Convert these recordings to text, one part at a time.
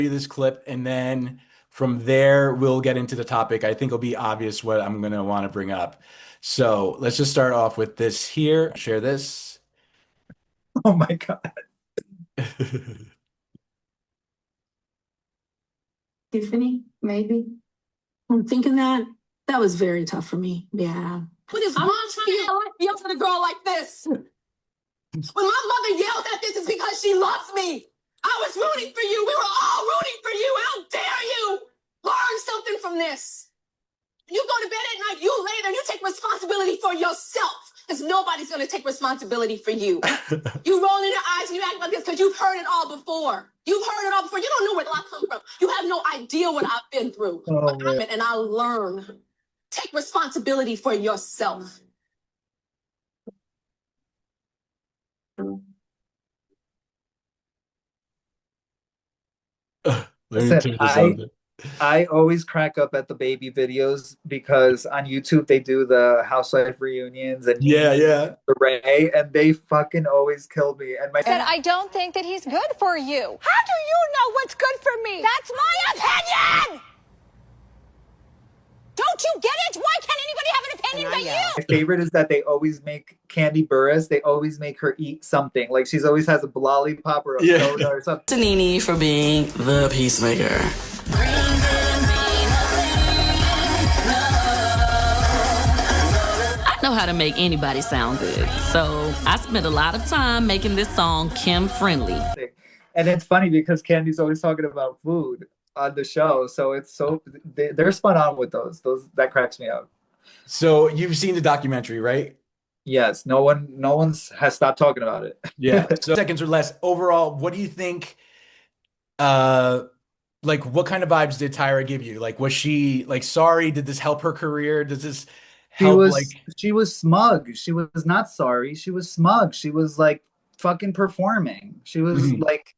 you this clip, and then from there we'll get into the topic. I think it'll be obvious what I'm gonna want to bring up. So let's just start off with this here. Share this. Oh my God. Tiffany, maybe. I'm thinking that was very tough for me. Yeah. What is wrong trying to yell at a girl like this? When my mother yells at this, it's because she loves me. I was rooting for you. We were all rooting for you. How dare you learn something from this? You go to bed at night, you lay there, you take responsibility for yourself, because nobody's going to take responsibility for you. You roll in your eyes and you act like this because you've heard it all before. You've heard it all before. You don't know where I come from. You have no idea what I've been through. Oh, And I learn. Take responsibility for yourself. Let me Listen, turn this on. I always crack up at the baby videos because on YouTube they do the housewife reunions and Yeah. Ray, and they fucking always kill me. And my I don't think that he's good for you. How do you know what's good for me? That's my opinion! Don't you get it? Why can't anybody have an opinion but you? my favorite is that they always make Candy Burris. They always make her eat something. Like she's always has a lollipop or a soda or something. Nene for being the peacemaker. I know how to make anybody sound good, so I spent a lot of time making this song Kim friendly. And it's funny because Candy's always talking about food on the show, so it's so they're spun on with those that cracks me up. So you've seen the documentary, right? Yes, no one has stopped talking about it. Yeah. So seconds or less. Overall, what do you think? Like, what kind of vibes did Tyra give you? Like, was she like sorry? Did this help her career? Does this help? She was smug. She was not sorry. She was smug. She was like fucking performing. She was like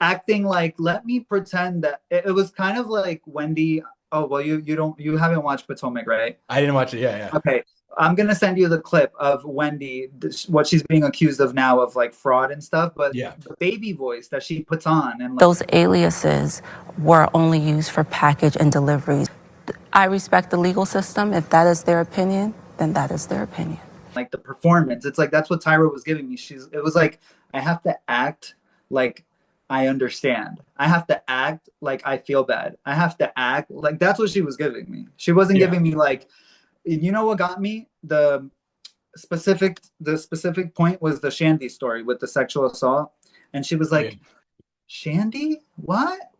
acting like, let me pretend that it was kind of like Wendy. Oh, well, you haven't watched Potomac, right? I didn't watch it. Yeah. Okay. I'm going to send you the clip of Wendy, what she's being accused of now of like fraud and stuff. But Yeah. the baby voice that she puts on. And like, those aliases were only used for package and deliveries. I respect the legal system. If that is their opinion, then that is their opinion. Like the performance, it's like that's what Tyra was giving me. It was like, I have to act like I understand. I have to act like I feel bad. I have to act like that's what she was giving me. She wasn't giving me like, you know what got me? The specific point was the Shandy story with the sexual assault. And she was like, Shandy? What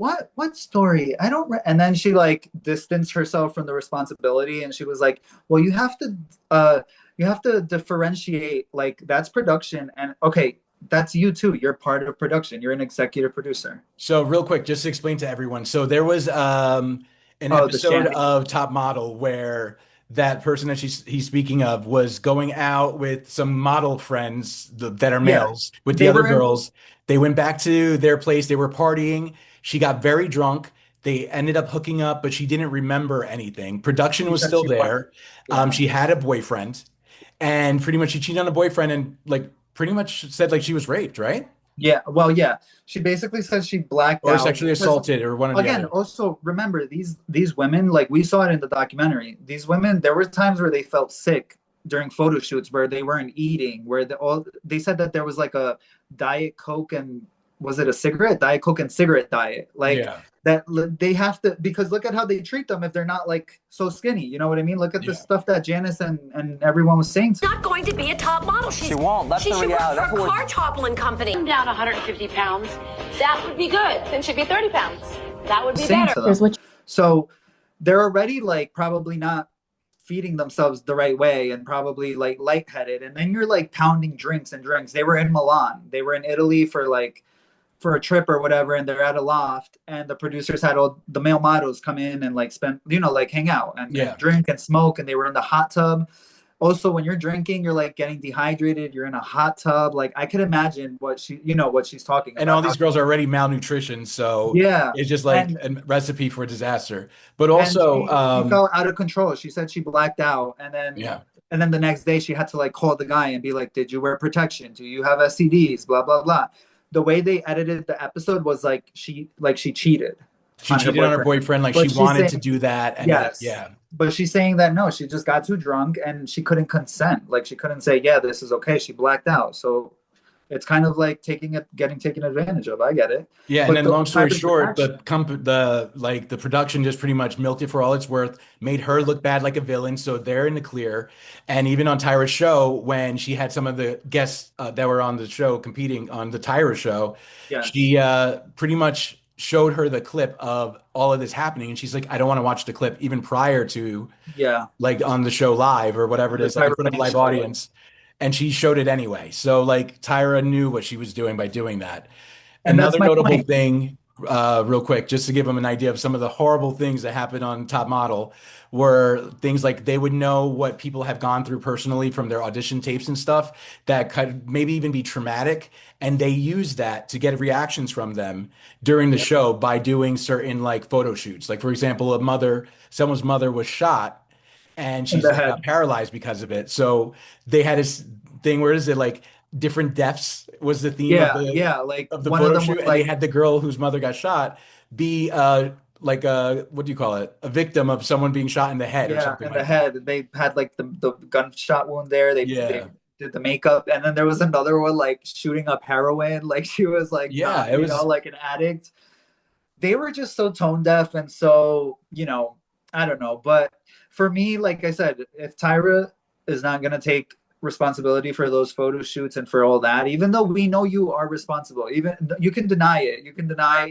story? I don't and then she like distanced herself from the responsibility, and she was like, well, you have to differentiate, like that's production, and okay, that's you too. You're part of production. You're an executive producer. So real quick, just to explain to everyone. So there was an episode of Top Model where that person that he's speaking of was going out with some model friends that are males with the other girls. They went back to their place. They were partying. She got very drunk. They ended up hooking up, but she didn't remember anything. Production was still there. She had a boyfriend, and pretty much she cheated on a boyfriend and like pretty much said like she was raped, right? Yeah, well, yeah. She basically says she blacked out. Or sexually assaulted or one of the other. Again, also remember these women, like we saw it in the documentary. These women, there were times where they felt sick during photo shoots where they weren't eating, where they said that there was like a Diet Coke and was it a cigarette? Diet Coke and cigarette diet. Like that they have to, because look at how they treat them if they're not like so skinny. You know what I mean? Look at the stuff that Janice and everyone was saying. Not going to be a top model. She won't. That's the reality. She should work for a car toppling company. I'm down 150 pounds. That would be good. Then she'd be 30 pounds. That would be better. So they're already like probably not feeding themselves the right way and probably like lightheaded. And then you're like pounding drinks and drinks. They were in Milan. They were in Italy for a trip or whatever, and they're at a loft, and the producers had all the male models come in and like spend, like hang out and drink and smoke, and they were in the hot tub. Also, when you're drinking, you're like getting dehydrated, you're in a hot tub. Like I could imagine what she's talking about. And all these girls are already malnutrition, so it's just like a recipe for disaster. But also she felt out of control. She said she blacked out, and then the next day she had to like call the guy and be like, did you wear protection? Do you have STDs? Blah blah blah. the way they edited the episode was like she cheated. She cheated on her boyfriend, like But she wanted to saying- do that. And Yes. yeah. But she's saying that no, she just got too drunk and she couldn't consent. Like she couldn't say, yeah, this is okay. She blacked out. So it's kind of like getting taken advantage of. I get it. Yeah, But and then the long story type of short, production- the production just pretty much milked it for all it's worth, made her look bad like a villain, so they're in the clear. And even on Tyra's show, when she had some of the guests that were on the show competing on the Tyra show, Yeah. she pretty much showed her the clip of all of this happening, and she's like, I don't want to watch the clip even prior to Yeah. like on the show live or whatever it The is, like in Tyra front of a Banks live show. audience. And she showed it anyway. So like Tyra knew what she was doing by doing that. And that's Another my notable point. thing, real quick, just to give them an idea of some of the horrible things that happened on Top Model, were things like they would know what people have gone through personally from their audition tapes and stuff that could maybe even be traumatic. And they use that to get reactions from them during the show by doing certain like photo shoots. Like, for example, someone's mother was shot and she's the like, head. got paralyzed because of it. So they had this thing where is it like different deaths was the theme Yeah. of the Yeah. Like of the one photo of them shoot, was and they like, had the girl whose mother got shot be like a what do you call it? A victim of someone being shot in the head or yeah, something in like the head. They had like the gunshot wound there. They Yeah. did the makeup, and then there was another one like shooting up heroin. Like she was like, Yeah, not, it was- like an addict. They were just so tone deaf, and so I don't know. But for me, like I said, if Tyra is not gonna take responsibility for those photo shoots and for all that, even though we know you are responsible, even you can deny it, you can deny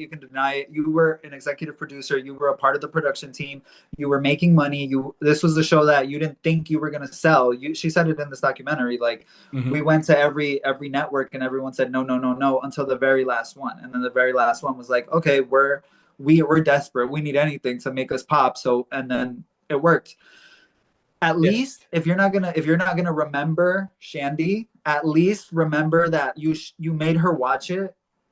it. You were an executive producer, you were a part of the production team, you were making money, this was the show that you didn't think you were going to sell. She said it in this documentary, like Mhm. we went to every network and everyone said no until the very last one, and then the very last one was like, okay, we're desperate, we need anything to make us pop. So and then it worked. At least if you're not gonna remember Shandy, at least remember that you made her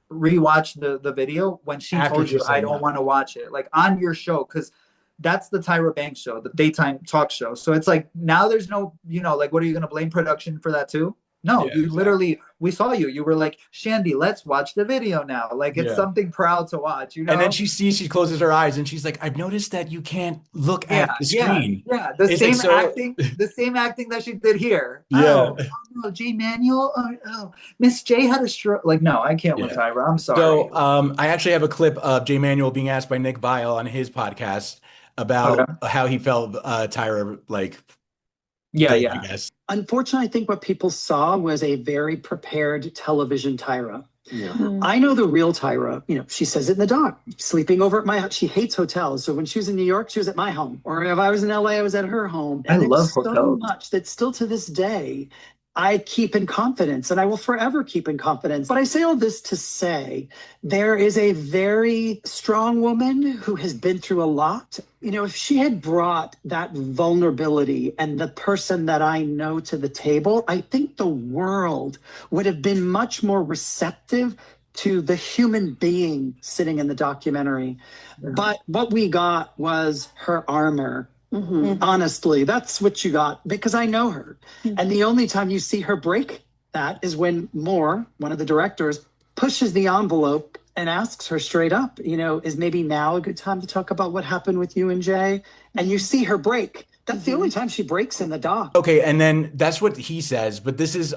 rewatch the video when she After told she you said I don't no. want to watch it, like on your show, because that's the Tyra Banks show, the daytime talk show. So it's like now there's no, like what are you gonna blame production for that too? No, Yeah, you literally, we saw you were like, Shandy, let's watch the video now. Like it's Yeah. something proud to watch, And then she closes her eyes and she's like, I've noticed that you can't look at the screen. Yeah, the It's same like, so- acting, the same acting that she did here. Yeah. Oh no, Jay Manuel. Oh, Miss J had a stroke. Like, no, I can't with Yeah. Tyra. I'm sorry. So I actually have a clip of Jay Manuel being asked by Nick Viall on his podcast about how he felt Tyra like. yeah, did, yeah. I guess. Unfortunately, I think what people saw was a very prepared television Tyra. Yeah. I know the real Tyra. She says it in the doc. Sleeping over at my house. She hates hotels. So when she was in New York, she was at my home. Or if I was in LA, I was at her home. I there's love so hotels. much that still to this day I keep in confidence, and I will forever keep in confidence. But I say all this to say there is a very strong woman who has been through a lot. If she had brought that vulnerability and the person that I know to the table, I think the world would have been much more receptive to the human being sitting in the documentary. But what we got was her armor. Honestly, that's what you got, because I know her. And the only time you see her break that is when Moore, one of the directors, pushes the envelope and asks her straight up, is maybe now a good time to talk about what happened with you and Jay? And you see her break. That's the only time she breaks in the doc. Okay, and then that's what he says, but this is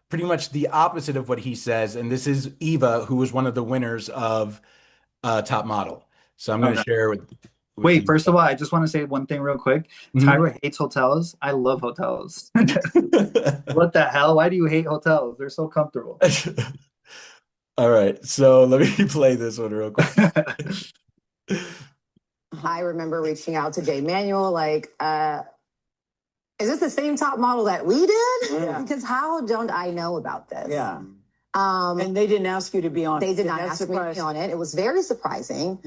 pretty much the opposite of what he says, and this is Eva, who was one of the winners of Top Model. So I'm going to share with. Wait, you. first of all, I just want to say one thing real quick. Mhm. Tyra hates hotels. I love hotels. What the hell? Why do you hate hotels? They're so comfortable. All right, so let me play this one real quick. I remember reaching out to Jay Manuel, like, is this the same Top Model that we did? Yeah. Because how don't I know about this? Yeah. Um, And they didn't ask you to be on they it. did not That's ask me to be on it. It was very surprising.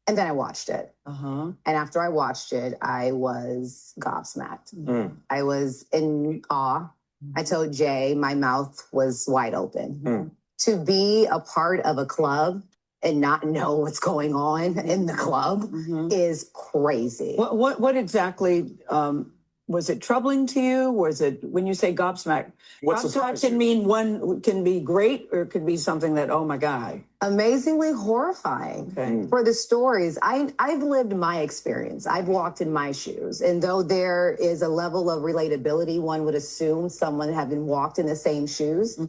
And then I watched it. Uh-huh. And after I watched it, I was gobsmacked. I was in awe. I told Jay my mouth was wide open. To be a part of a club and not know what's going on in the club is crazy. What exactly was it troubling to you? Was it, when you say gobsmacked, What gobsmacked surprised can you? mean one can be great or it could be something that, oh my God. Amazingly horrifying for the stories. I've lived my experience. I've walked in my shoes. And though there is a level of relatability, one would assume someone having walked in the same shoes.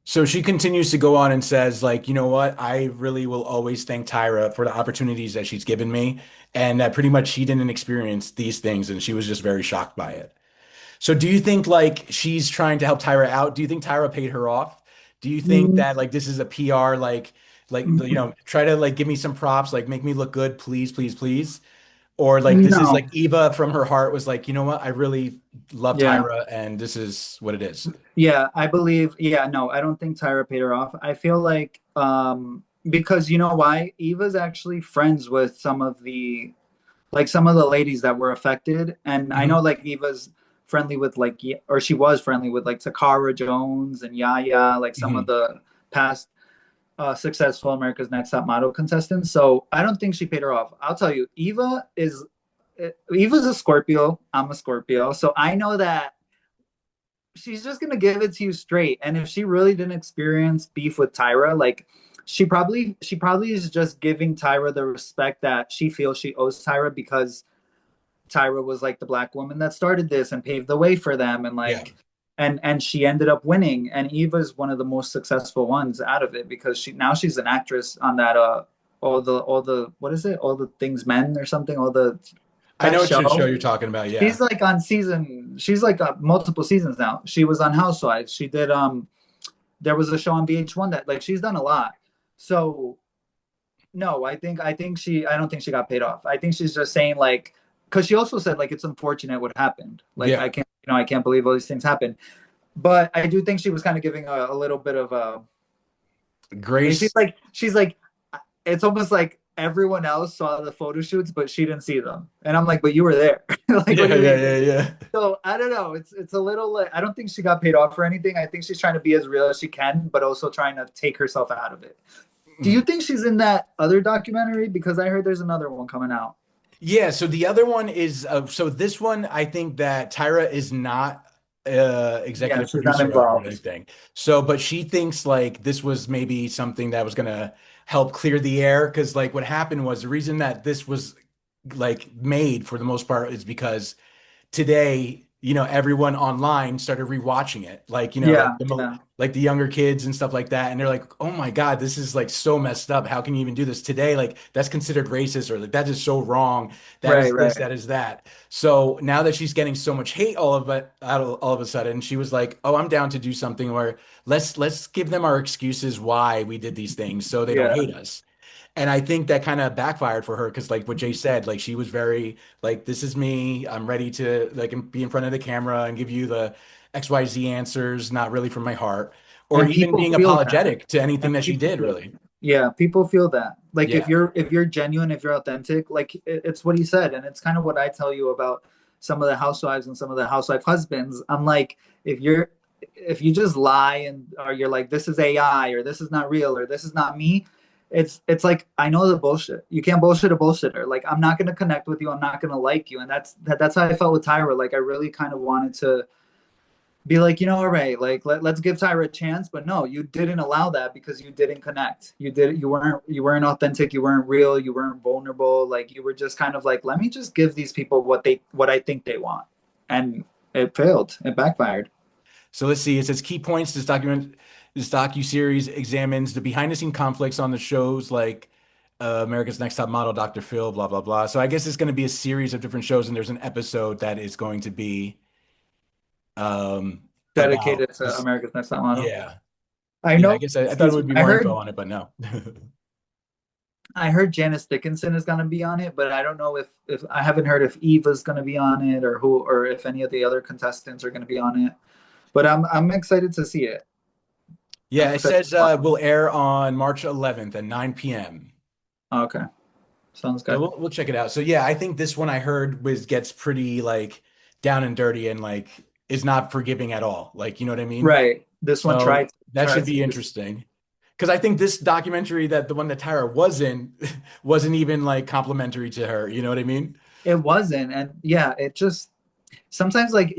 So she continues to go on and says, like, you know what? I really will always thank Tyra for the opportunities that she's given me, and that pretty much she didn't experience these things, and she was just very shocked by it. So do you think like she's trying to help Tyra out? Do you think Tyra paid her off? Do you think that like this is a PR try to like give me some props, like make me look good, please, please, please? Or like this is like Eva from her heart was like, you know what? I really love Tyra and this is what it is. Yeah, I believe. Yeah, no, I don't think Tyra paid her off. I feel like because you know why? Eva's actually friends with some of the ladies that were affected. And I know like Eva's friendly with like, or she was friendly with like Takara Jones and Yaya, like some of the past successful America's Next Top Model contestants. So I don't think she paid her off. I'll tell you, Eva's a Scorpio. I'm a Scorpio. So I know that she's just going to give it to you straight. And if she really didn't experience beef with Tyra, like she probably is just giving Tyra the respect that she feels she owes Tyra, because Tyra was like the Black woman that started this and paved the way for them. And like, and she ended up winning. And Eva's one of the most successful ones out of it, because she's an actress on that, all the, what is it? All the Things Men or something, I know what show you're talking about. Yeah. She's like she's like multiple seasons now. She was on Housewives. She did, there was a show on VH1 that like, she's done a lot. So no, I don't think she got paid off. I think she's just saying like, cause she also said like, it's unfortunate what happened. Like I can't believe all these things happened. But I do think she was kind of giving a little bit of a grace. She's like, it's almost like everyone else saw the photo shoots, but she didn't see them. And I'm like, but you were there. Like, yeah. So I don't know. It's a little like, I don't think she got paid off for anything. I think she's trying to be as real as she can, but also trying to take herself out of it. Do you think she's in that other documentary? Because I heard there's another one coming out. Yeah. So the other one is, so this one, I think that Tyra is not executive producer or anything. So, but she thinks like this was maybe something that was going to help clear the air. Cause like what happened was the reason that this was like made for the most part is because today, you know, everyone online started rewatching it. Like, you know, like the younger kids and stuff like that. And they're like, oh my God, this is like so messed up. How can you even do this today? Like that's considered racist, or like that is so wrong. That is this, that is that. So now that she's getting so much hate all of a sudden, she was like, oh, I'm down to do something where let's give them our excuses why we did these things so they don't hate us. And I think that kind of backfired for her, because like what Jay said, like she was very like, this is me. I'm ready to like be in front of the camera and give you the XYZ answers, not really from my heart, or and even being apologetic to anything that she did, really. Yeah, people feel that. Like if you're genuine, if you're authentic, like it's what he said. And it's kind of what I tell you about some of the housewives and some of the housewife husbands. I'm like, if you just lie or you're like, this is AI or this is not real or this is not me, it's like, I know the bullshit. You can't bullshit a bullshitter. Like, I'm not going to connect with you. I'm not going to like you. And that's how I felt with Tyra. Like, I really kind of wanted to be like, you know, all right, like let's give Tyra a chance. But no, you didn't allow that because you didn't connect. You weren't authentic. You weren't real. You weren't vulnerable. Like, you were just kind of like, let me just give these people what I think they want. And it failed. It backfired. So let's see. It says key points. This docuseries examines the behind-the-scenes conflicts on the shows like America's Next Top Model, Dr. Phil, blah, blah, blah. So I guess it's going to be a series of different shows, and there's an episode that is going to be dedicated to America's Next Top Model. Yeah. I know. I guess I thought it would be more info on it, but no. I heard Janice Dickinson is going to be on it, but I don't know if I haven't heard if Eva's going to be on it or if any of the other contestants are going to be on it. But I'm excited to see it. Yeah, it says will air on March 11th at 9 p.m. Okay. Sounds good. So we'll check it out. So yeah, I think this one I heard gets pretty like down and dirty and like is not forgiving at all. Like, you know what I mean? Right. This one tried. That should be interesting. Because I think this documentary the one that Tyra was in wasn't even like complimentary to her. You know what I mean? It wasn't. And yeah, it just, sometimes like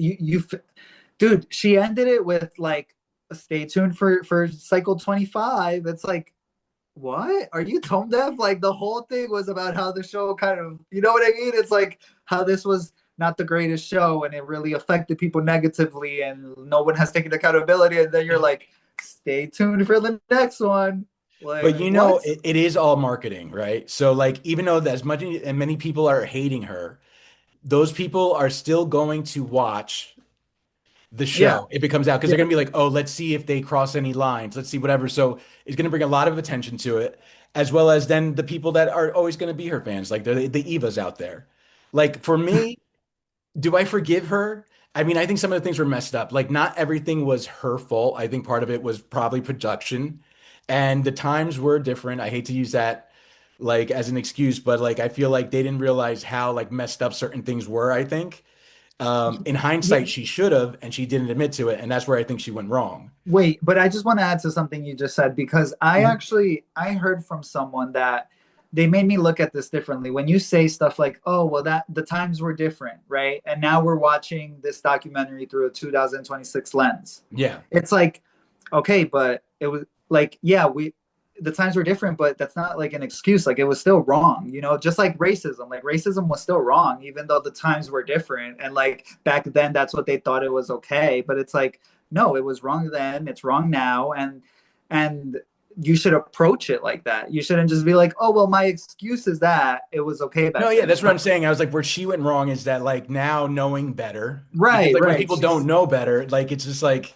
dude, she ended it with like, stay tuned for cycle 25. It's like, what? Are you tone deaf? Like the whole thing was about how the show kind of, you know what I mean? It's like how this was not the greatest show and it really affected people negatively and no one has taken accountability. And then you're like, stay tuned for the next one. Like, but you know, it is all marketing, right? So like, even though as much and many people are hating her, those people are still going to watch the show if it comes out because they're gonna be like, oh, let's see if they cross any lines, let's see whatever. So it's gonna bring a lot of attention to it, as well as then the people that are always gonna be her fans, like the Evas out there. Like for me, do I forgive her? I mean, I think some of the things were messed up. Like not everything was her fault. I think part of it was probably production, and the times were different. I hate to use that like as an excuse, but like I feel like they didn't realize how like messed up certain things were, I think. In hindsight, she should have, and she didn't admit to it, and that's where I think she went wrong. Wait, but I just want to add to something you just said because I heard from someone that they made me look at this differently. When you say stuff like, "Oh, well, that the times were different, right?" and now we're watching this documentary through a 2026 lens. Yeah, it's like, okay, but it was like, yeah, the times were different, but that's not like an excuse. Like it was still wrong, you know, just like racism was still wrong, even though the times were different. And like back then, that's what they thought it was okay. But it's like, no, it was wrong then. It's wrong now. And you should approach it like that. You shouldn't just be like, oh, well, my excuse is that it was okay back then. That's what I'm saying. I was like, where she went wrong is that like now knowing better, right? Like when people don't know better, like it's just like,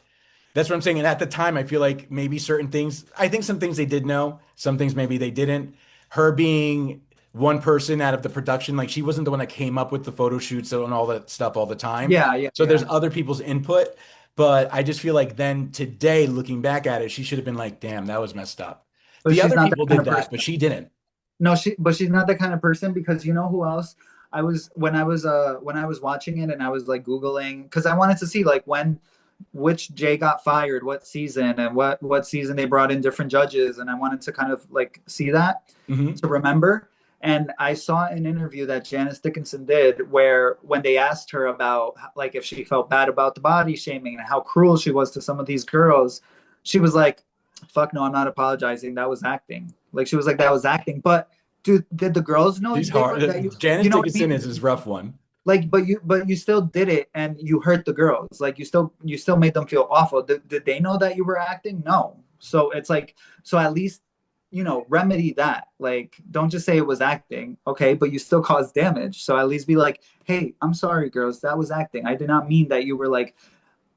that's what I'm saying. And at the time, I feel like maybe certain things, I think some things they did know, some things maybe they didn't. Her being one person out of the production, like she wasn't the one that came up with the photo shoots and all that stuff all the time. So there's other people's input. But I just feel like then today, looking back at it, she should have been like, damn, that was messed up. But the other people did first, but she didn't. No, she's not that kind of person because you know who else? When I was watching it and I was like Googling, because I wanted to see like which Jay got fired, what season, and what season they brought in different judges, and I wanted to kind of like see that to remember. And I saw an interview that Janice Dickinson did where when they asked her about like if she felt bad about the body shaming and how cruel she was to some of these girls, she was like, fuck no, I'm not apologizing, that was acting. Like she was like, that was acting. But dude, did the girls know? Janice Dickinson is his rough one. Like, but you still did it and you hurt the girls. Like you still made them feel awful. Did they know that you were acting? No. So it's like, so at least, you know, remedy that. Like, don't just say it was acting. Okay. But you still caused damage. So at least be like, hey, I'm sorry, girls. That was acting. I did not mean that you were like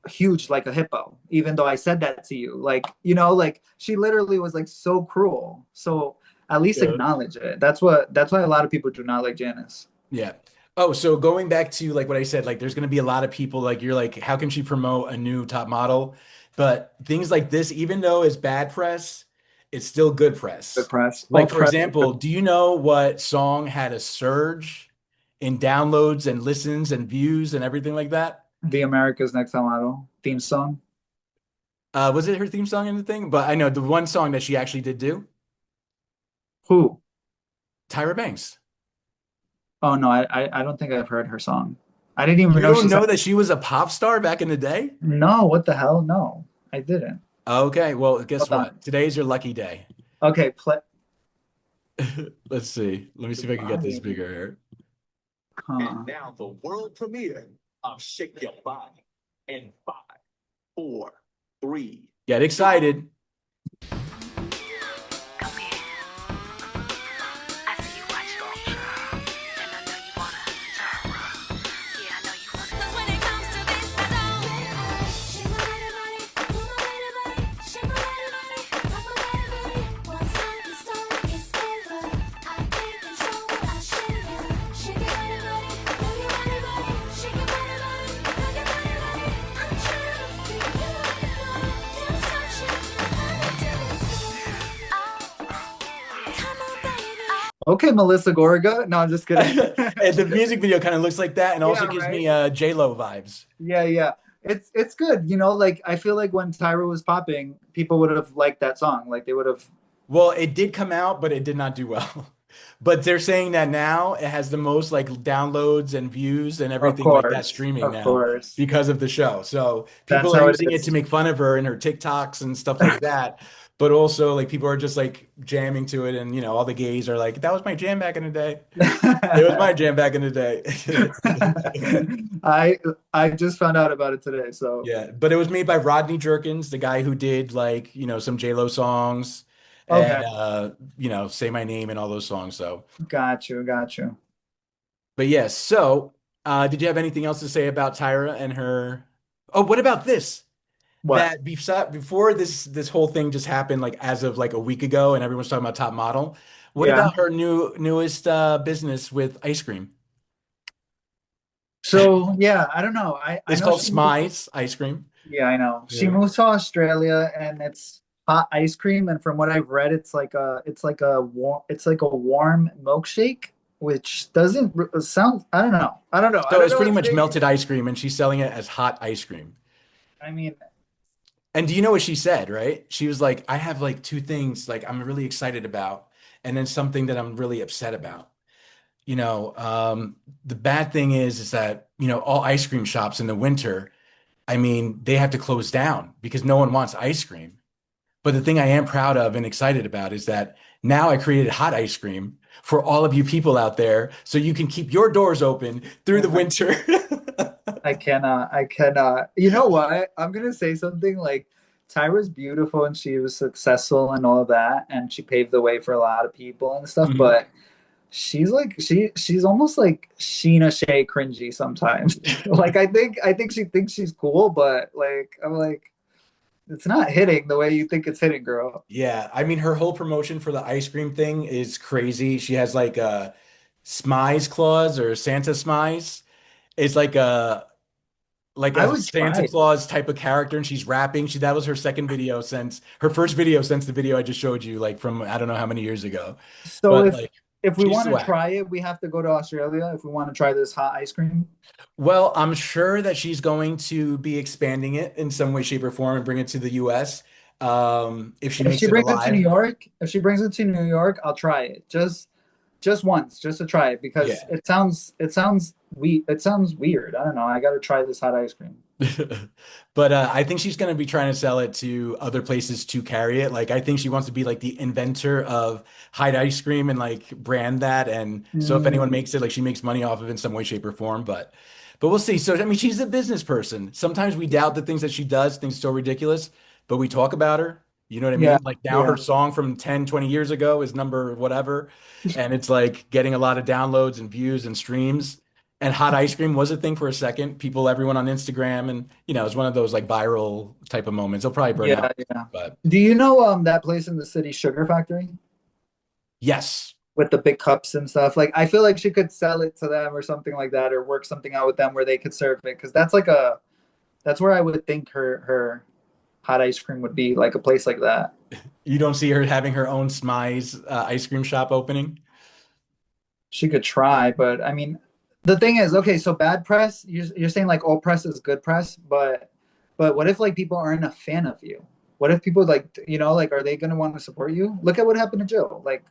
huge like a hippo, even though I said that to you. Like, you know, like she literally was like so cruel. So at least acknowledge it. That's why a lot of people do not like Janice. Yeah. Oh, so going back to like what I said, like there's going to be a lot of people like you're like, how can she promote a new top model? But things like this, even though it's bad press, it's still good press. Good press. Like for example, do you know what song had a surge in downloads and listens and views and everything like that? The America's Next Top Model theme song. Was it her theme song in the thing? But I know the one song that she actually did do. Who? Tyra Banks. Oh no, I don't think I've heard her song. I didn't even You know. don't know that she was a pop star back in the day? No, what the hell? No, I didn't. Okay, well, guess what? Today's your lucky day. Okay, play. Let's see. Let me see if I can get this bigger here. And now the world premiere of Shake Your Body in 5, 4, 3. Get excited. Okay, Melissa Gorga. No, I'm just kidding. And the music video kind of looks like that, and also gives me J-Lo vibes. Yeah. It's good. You know, like I feel like when Tyra was popping, people would have liked that song. Like they would have. Well, it did come out, but it did not do well. But they're saying that now it has the most like downloads and views and Of everything like that course, streaming of now course. because of the show. So That's people are how it using it is. to make fun of her and her TikToks and stuff like that. But also like people are just like jamming to it, and all the gays are like, that was my jam back in the day. It was my jam back in the day. I just found out about it today, so Yeah, but it was made by Rodney Jerkins, the guy who did like, some J-Lo songs okay. and Say My Name and all those songs. So, Got you, got you. but yes, so did you have anything else to say about Tyra and her? Oh, what about this? What? That before this whole thing just happened, like as of like a week ago, and everyone's talking about Top Model. What Yeah. about her newest business with ice cream? So yeah, I don't know. I It's know called she moved- Smize Ice Cream. Yeah, I know. She Yeah. moved to Australia, and it's hot ice cream. And from what I've read, it's like a warm milkshake, which doesn't sound. I don't know. I don't know. I So don't it's know pretty what's much making- melted ice cream, and she's selling it as hot ice cream. I mean, And do you know what she said, right? She was like, I have like two things like I'm really excited about, and then something that I'm really upset about. The bad thing is that, all ice cream shops in the winter, I mean, they have to close down because no one wants ice cream. But the thing I am proud of and excited about is that now I created hot ice cream for all of you people out there so you can keep your doors open through the winter. I cannot. You know what? I'm gonna say something like Tyra's beautiful and she was successful and all of that, and she paved the way for a lot of people and stuff, Mhm. but she's like she's almost like Sheena Shea cringy sometimes. Like I think she thinks she's cool, but like I'm like, it's not hitting the way you think it's hitting, girl. Yeah, I mean, her whole promotion for the ice cream thing is crazy. She has like a Smize Claus or Santa Smize. It's like I a would Santa try it. Claus type of character, and she's rapping. That was her second video since her first video since the video I just showed you, like from I don't know how many years ago. So But if like, if we she's want to swag. try it, we have to go to Australia if we want to try this hot ice cream. Well, I'm sure that she's going to be expanding it in some way, shape, or form and bring it to the US. If she If makes she it brings it to New alive. York, I'll try it. Just once, just to try it because Yeah. it sounds weird. I don't know. I got to try this hot ice cream. But I think she's going to be trying to sell it to other places to carry it. Like I think she wants to be like the inventor of hide ice cream and like brand that. And so if anyone makes it, like she makes money off of it in some way, shape, or form. But we'll see. So I mean, she's a business person. Sometimes we doubt the things that she does, things so ridiculous, but we talk about her. You know what I mean? Yeah, Like now yeah. her song from 10, 20 years ago is number whatever. And it's like getting a lot of downloads and views and streams. And hot ice cream was a thing for a second. Everyone on Instagram, and it's one of those like viral type of moments. They'll probably burn Yeah, out, yeah. but Do you know that place in the city, Sugar Factory, yes, with the big cups and stuff? Like I feel like she could sell it to them or something like that, or work something out with them where they could serve it, because that's where I would think her hot ice cream would be, like a place like that. you don't see her having her own Smize ice cream shop opening. She could try, but I mean, the thing is, okay, so bad press, you're saying like all press is good press, but what if like people aren't a fan of you? What if people like, like, are they going to want to support you? Look at what happened to Jill. Like,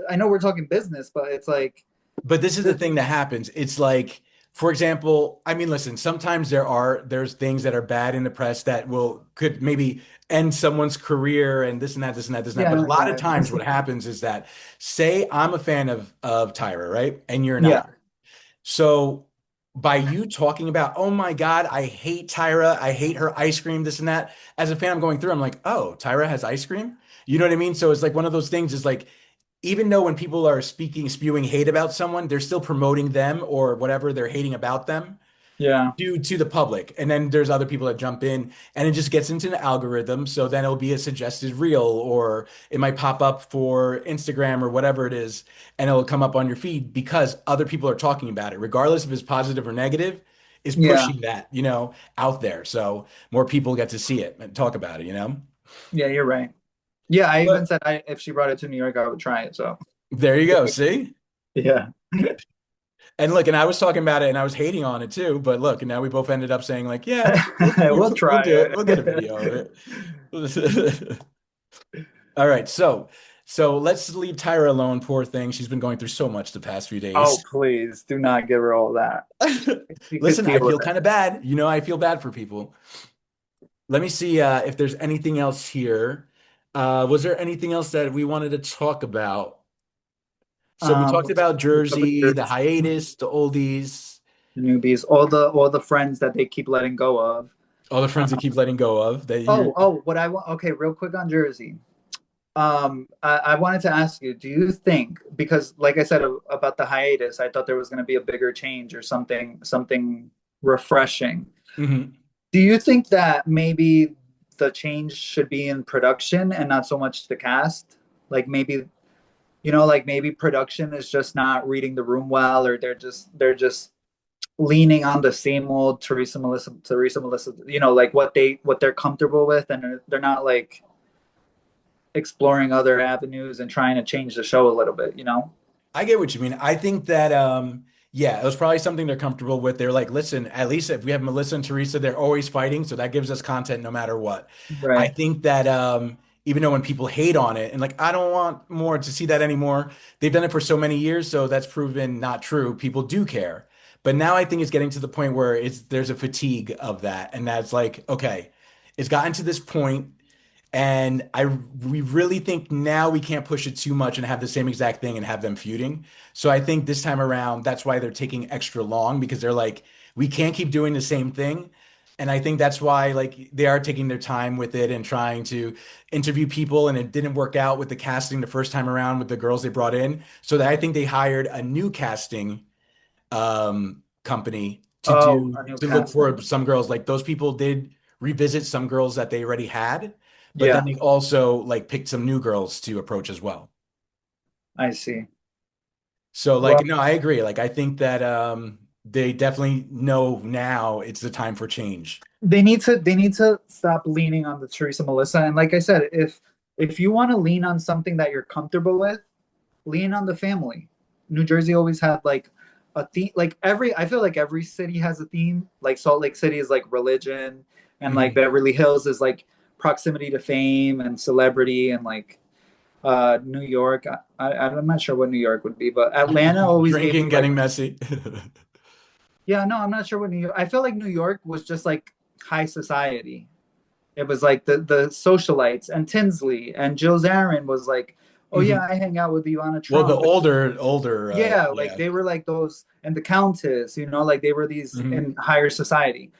I know we're talking business, but it's like, But this is the thing that happens. It's like, for example, I mean, listen, sometimes there's things that are bad in the press that could maybe end someone's career and this and that, this and that, this and that. Yeah, But a lot of right. times what happens is that, say I'm a fan of Tyra, right? And you're not. Yeah. So by you talking about, oh my God, I hate Tyra, I hate her ice cream, this and that, as a fan, I'm going through, I'm like, oh, Tyra has ice cream? You know what I mean? So it's like one of those things is like, even though when people are spewing hate about someone, they're still promoting them or whatever they're hating about them yeah, due to the public. And then there's other people that jump in and it just gets into the algorithm. So then it'll be a suggested reel, or it might pop up for Instagram or whatever it is, and it'll come up on your feed because other people are talking about it, regardless if it's positive or negative, is Yeah. pushing that, out there. So more people get to see it and talk about it. yeah, you're right. Yeah, I But- even said if she brought it to New York, I would try it. So There you go. See? yeah, And look, and I was talking about it and I was hating on it too, but look, and now we both ended up saying like, yeah, we'll try do it. We'll get a video of it. All right. So So let's leave Tyra alone. Poor thing. She's been going through so much the past few days. Oh, please do not give her all that. Listen, I feel kind of bad. You know, I feel bad for people. Let me see if there's anything else here. Was there anything else that we wanted to talk about? So we talked about Jersey, the hiatus, the oldies, the newbies, all the friends that they keep letting go of. All the friends they keep letting go of. What I want. Okay, real quick on Jersey. I wanted to ask you, do you think, because like I said about the hiatus, I thought there was going to be a bigger change or something refreshing. Mm-hmm. Do you think that maybe the change should be in production and not so much the cast? Like maybe, like maybe production is just not reading the room well, or they're just leaning on the same old Teresa Melissa, like what they're comfortable with, and they're not like exploring other avenues and trying to change the show a little bit, I get what you mean. I think that it was probably something they're comfortable with. They're like, listen, at least if we have Melissa and Teresa, they're always fighting, so that gives us content no matter what. Right. I think that even though when people hate on it and like, I don't want more to see that anymore, they've done it for so many years, so that's proven not true. People do care. But now I think it's getting to the point where there's a fatigue of that, and that's like, okay, it's gotten to this point. And we really think now we can't push it too much and have the same exact thing and have them feuding. So I think this time around, that's why they're taking extra long, because they're like, we can't keep doing the same thing. And I think that's why like they are taking their time with it and trying to interview people. And it didn't work out with the casting the first time around with the girls they brought in. So that I think they hired a new casting company to look for some girls. Like those people did revisit some girls that they already had. But then they also like picked some new girls to approach as well. I see. So like, no, I agree. Like, I think that they definitely know now it's the time for change. They need to stop leaning on the Teresa Melissa. And like I said, if you want to lean on something that you're comfortable with, lean on the family. New Jersey always had like a theme. Like I feel like every city has a theme. Like Salt Lake City is like religion, and like Beverly Hills is like proximity to fame and celebrity, and like New York, I'm not sure what New York would be, but Atlanta always drinking, getting messy. Yeah, no, I'm not sure what New York. I feel like New York was just like high society. It was like the socialites, and Tinsley and Jill Zarin was like, oh yeah, I hang out with Ivana Trump. Well, the older like they were like those, and the Countess, like they were these in higher society.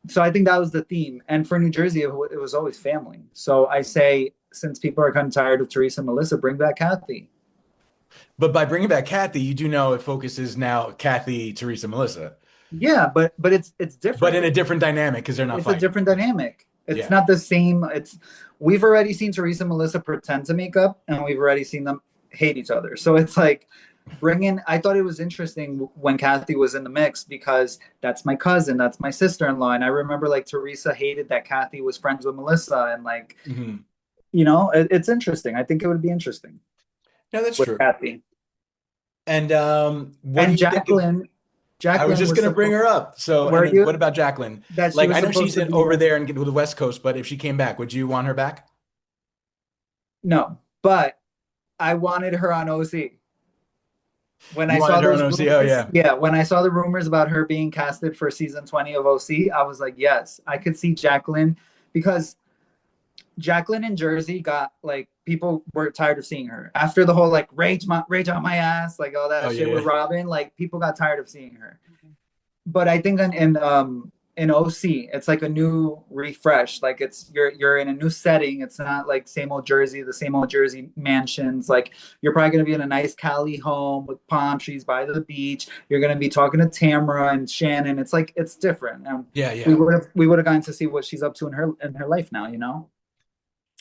So I think that was the theme. And for New Jersey, it was always family. So I say, since people are kind of tired of Teresa and Melissa, bring back Kathy. But by bringing back Kathy, you do know it focuses now Kathy, Teresa, Melissa. Yeah, but it's different. But in a different dynamic, because they're not fighting. It's a different dynamic. It's not the same. We've already seen Teresa and Melissa pretend to make up, and we've already seen them hate each other. So it's like, I thought it was interesting when Kathy was in the mix, because that's my cousin, that's my sister-in-law, and I remember like Teresa hated that Kathy was friends with Melissa, and like it's interesting. I think it would be interesting. Yeah, that's true. Kathy and Jacqueline. I was just going to bring her up. So what about Jacqueline? Like, I know she's over there in the West Coast, but if she came back, would you want her back? No, but I wanted her on OC. When I saw her on OC, when I saw the rumors about her being casted for season 20 of OC, I was like, yes, I could see Jacqueline, because Jacqueline in Jersey got like, people were tired of seeing her after the whole like rage on my ass, like all that shit with Robin. Like people got tired of seeing her. But I think in OC, it's like a new refresh. Like you're in a new setting. It's not like the same old Jersey mansions. Like you're probably gonna be in a nice Cali home with palm trees by the beach. You're gonna be talking to Tamara and Shannon. It's like, it's different. And we would have gotten to see what she's up to in her life now.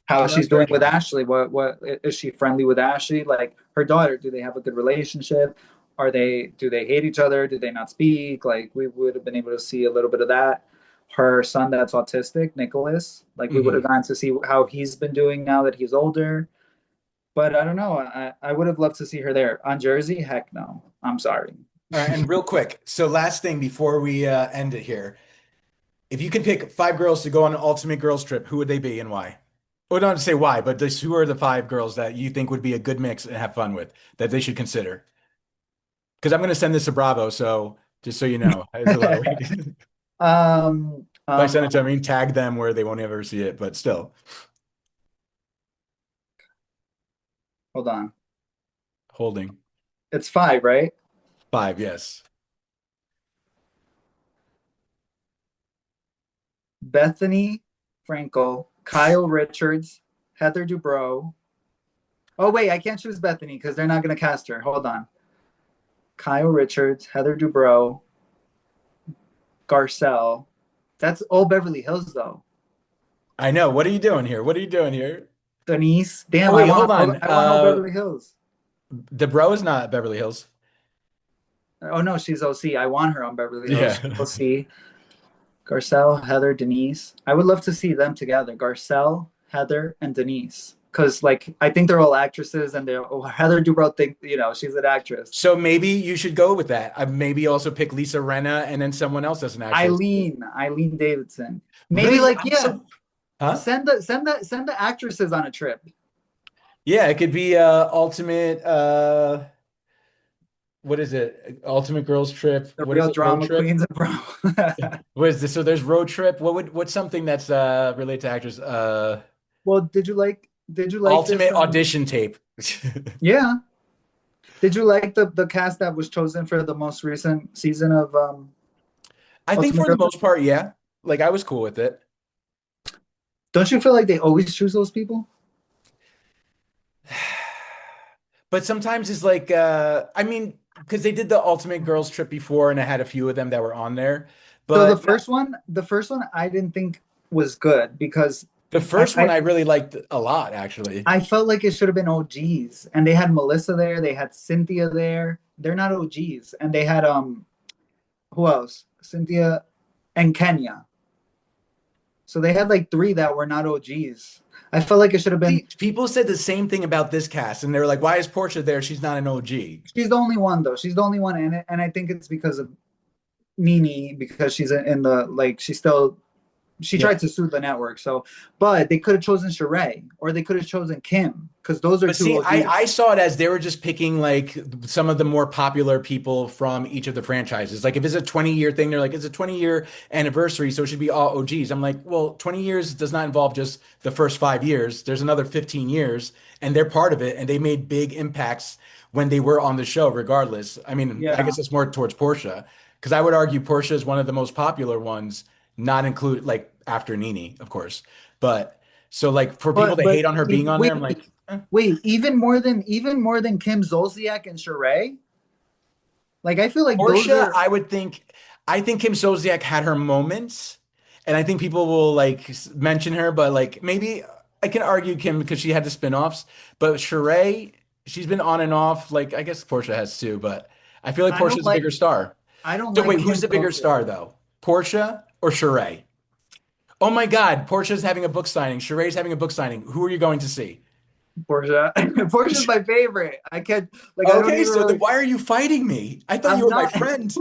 How she's doing with Ashley. What is she friendly with Ashley? Like her daughter, do they have a good relationship? Do they hate each other? Do they not speak? Like we would have been able to see a little bit of that. Her son that's autistic, Nicholas, like we would have gotten to see how he's been doing now that he's older. But I don't know. I would have loved to see her there. On Jersey, heck no. I'm sorry. All right, and real quick, so last thing before we end it here. If you could pick 5 girls to go on an ultimate girls trip, who would they be and why? Well, don't say why, but just who are the 5 girls that you think would be a good mix and have fun with that they should consider? Because I'm going to send this to Bravo, so just so you know, there's a lot of ways. If I send it to them, I mean, tag them where they won't ever see it, but still. Hold on. Holding. It's 5, right? 5, yes. Bethany Frankel, Kyle Richards, Heather Dubrow. Oh, wait, I can't choose Bethany because they're not going to cast her. Hold on. Kyle Richards, Heather Dubrow, Garcelle. That's all Beverly Hills, though. I know. What are you doing here? What are you doing here? Denise. Damn, Oh, wait, I hold want, on. I want all Beverly Hills. Dubrow is not Beverly Hills. Oh, no, she's OC. I want her on Beverly Hills. Yeah. OC. Garcelle, Heather, Denise. I would love to see them together. Garcelle, Heather, and Denise. Because, like, I think they're all actresses, and Heather Dubrow think, she's an actress. So maybe you should go with that. Maybe also pick Lisa Rinna and then someone else as an actress. Eileen Davidson. Maybe Really? Huh? Send the actresses on a trip. Yeah, it could be ultimate. What is it? Ultimate girls trip. The What real is it? drama Road trip? queens of Bravo. What is this? So there's road trip. What's something that's related to actors? Well, did you like Ultimate this, audition tape. Yeah. Did you like the cast that was chosen for the most recent season of I think Ultimate for the Girls? most part, yeah. Like I was cool with it. Don't you feel like they always choose those people? But sometimes it's like I mean, because they did the Ultimate Girls Trip before and I had a few of them that were on there. But So the first one I didn't think was good because the first one I really liked a lot, actually. I felt like it should have been OGs. And they had Melissa there, they had Cynthia there. They're not OGs. And they had who else? Cynthia and Kenya. So they had like 3 that were not OGs. I felt like it should have been. People said the same thing about this cast, and they were like, "Why is Portia there? She's not an OG." She's the only one, though. She's the only one in it, and I think it's because of Nene, because she's in the like. She tried to sue the network. So, but they could have chosen Sheree, or they could have chosen Kim, because those are But two. see, OGs. I saw it as they were just picking like some of the more popular people from each of the franchises. Like if it's a 20-year thing, they're like, it's a 20-year anniversary, so it should be all OGs. I'm like, well, 20 years does not involve just the first 5 years. There's another 15 years, and they're part of it, and they made big impacts when they were on the show, regardless. I mean, I guess it's more towards Portia, because I would argue Portia is one of the most popular ones, not included like after Nene, of course. But so like for people that hate on her being on there, I'm like, wait, even more than Kim Zolciak and Sheree. Like I feel like Portia, I think Kim Zolciak had her moments, and I think people will like mention her, but like maybe I can argue Kim because she had the spinoffs, but Sheree, she's been on and off. Like I guess Portia has too, but I feel like Portia's a bigger star. I don't. So like wait, Kim who's the bigger Zolciak. star though? Portia or Sheree? Oh my God, Portia's having a book signing. Sheree's having a book signing. Who are you going to see? Portia. Portia's my favorite. I can't like. Okay, I don't even so then why are you fighting me? I thought you were my friend.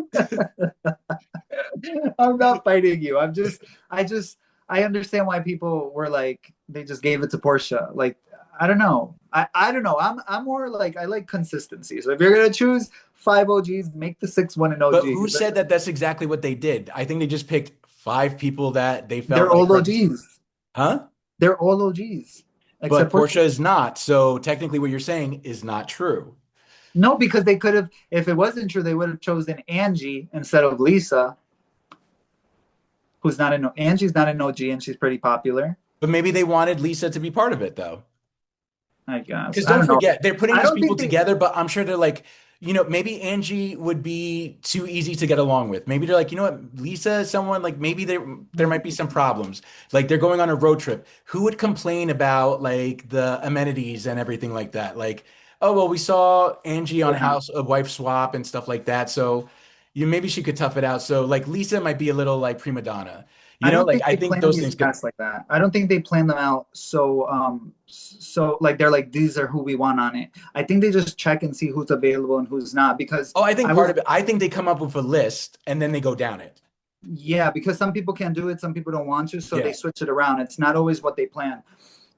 I'm not fighting you. I understand why people were like they just gave it to Portia. Like I don't know. I don't know. I'm more like I like consistency. So if you're gonna choose 5 OGs, make the 6th one an OG. But who said that that's exactly what they did? I think they just picked 5 people that they felt they're like all OGs. Huh? They're all OGs. But Portia is not. So technically what you're saying is not true. No, because they could have, if it wasn't true, they would have chosen Angie instead of Lisa, who's not an Angie's not an OG and she's pretty popular. But maybe they wanted Lisa to be part of it though. I guess. Because don't forget, they're putting I these don't people think together, but I'm sure they're like, you know, maybe Angie would be too easy to get along with. Maybe they're like, you know what, Lisa is someone like maybe there might be some problems. Like they're going on a road trip. Who would complain about like the amenities and everything like that? Like, oh well, we saw Angie on House of Wife Swap and stuff like that. So maybe she could tough it out. So like Lisa might be a little like prima donna. You know, like I think those things could like that. I don't think they plan them out so like they're like these are who we want on it. I think they just check and see who's available and who's not because I think part of it, I think they come up with a list and then they go down it. Yeah, because some people can't do it, some people don't want to, so they switch it around. It's not always what they plan.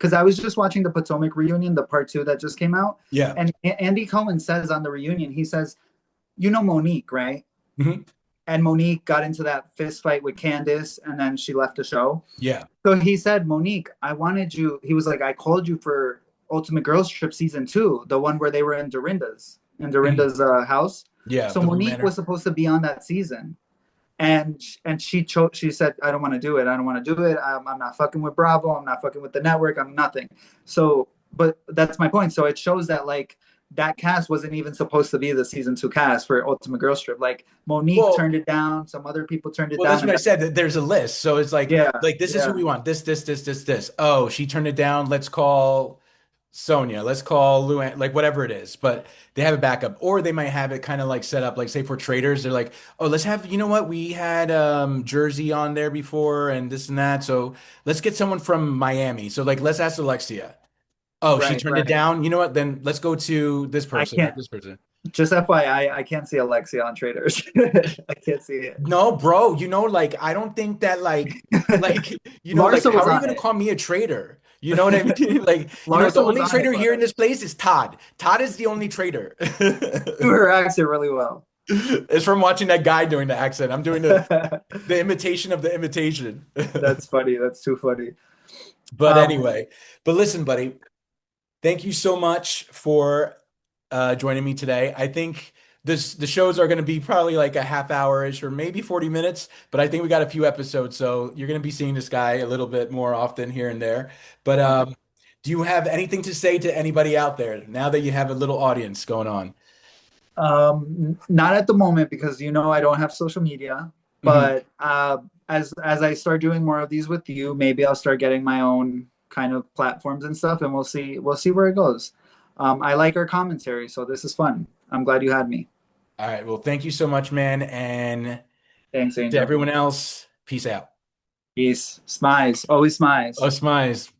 because I was just watching the Potomac reunion, the part 2 that just came out. Yeah. And Andy Cohen says on the reunion, he says, you know Monique, right? Mm-hmm. And Monique got into that fist fight with Candace, and then she left the show. Yeah. So he said, Monique, I wanted you. He was like, I called you for Ultimate Girls Trip season 2, the one where they were in Dorinda's house. Yeah. So Monique was supposed to be on that season, and she chose. She said, I don't want to do it. I don't want to do it. I'm not fucking with Bravo. I'm not fucking with the network. I'm nothing. So, but that's my point. So it shows that like that cast wasn't even supposed to be the season 2 cast for Ultimate Girls Trip. Like Monique turned it down. Some other people turned it down. That's what I said. There's a list. So it's like, this is who we want. This. Oh, she turned it down. Let's call Sonia. Let's call Luann, like whatever it is. But they have a backup, or they might have it kind of like set up, like say for traders, they're like, oh, let's have, you know what? We had Jersey on there before and this and that. So let's get someone from Miami. So like, let's ask Alexia. Oh, she turned it down. You know what? Then let's go to this person. This person. Just FYI, I can't see Alexia on Traders. I can't see it. No, bro. You know, like I don't think that, like you know, like how are you gonna call me a traitor? You know what I mean? Like, you know, the only traitor here in this place is Todd. Todd is the only traitor. Do her accent really well. It's from watching that guy doing the accent. I'm doing the imitation of the imitation. That's funny. That's too funny. But anyway, but listen, buddy. Thank you so much for joining me today. I think the shows are going to be probably like a half hour-ish or maybe 40 minutes, but I think we got a few episodes, so you're going to be seeing this guy a little bit more often here and there. But do you have anything to say to anybody out there now that you have a little audience going on? Not at the moment, because you know I don't have social media, but as I start doing more of these with you, maybe I'll start getting my own kind of platforms and stuff, and we'll see where it goes. I like our commentary, so this is fun. I'm glad you had me. All right, well, thank you so much, man, and thanks, Angel. To everyone else, peace out. Peace. Smize. Always smize. Oh, smize.